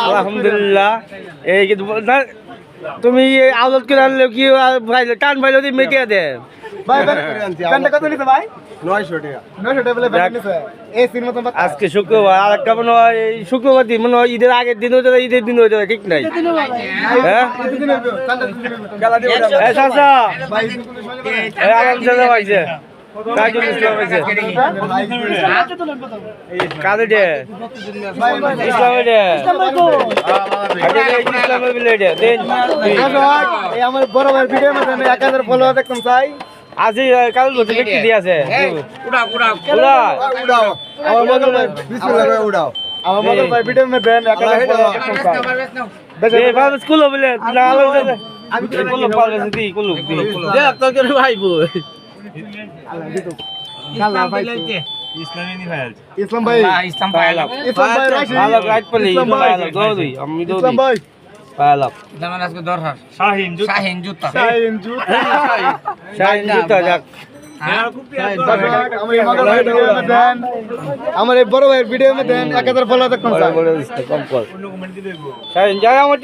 আলহামদুলিল্লাহ এই কিন্তু না তুমি আউলত করে আনলে কি ভাই টান ভাই যদি মেটিয়া দে ভাই প্যান্টটা কত নিতে ভাই 900 টাকা 900 টাকা বলে প্যান্ট নিছে এই সিন মতন আজকে শুক্রবার আর একটা মনে হয় এই শুক্রবার দিন মনে হয় ঈদের আগের দিন হয়ে ঈদের দিন হয়ে যাবে ঠিক নাই হ্যাঁ চাচা আলহামদুলিল্লাহ ভাইছে কাজল ইসলাম ভাইছে কাদের দে ইসলামের দে ইসলামের বিলে দে দেন এই আমার বড় ভাই ভিডিও মধ্যে 1000 ফলোয়ার দেখতাম চাই আজি কাল বলতে ব্যক্তি দিয়ে আছে উড়া আমার মগল ভাই বিসমিল্লাহ ভাই উড়াও আমার মগল ভাই ভিডিও মধ্যে 1000 ফলোয়ার দেখতাম চাই এই বাবা স্কুল বলে না আলাদা আমি কোন পাল গেছে দি কোন লোক দি দে তো করে ভাইবো কালা ভাই ইসলাম ভাই ইসলাম ভাই রাশি ভালো রাইট পলি ভালো দৌড়ি আমি দৌড়ি ইসলাম ভাই ভালো যেমন আজকে দরকার শাহিন জুতা শাইন জুতা যাক আমার এই বড় ভাইয়ের ভিডিও মধ্যে 1000 ফলোয়ার দেখতাম চাই কম কর শাইন যাই আমার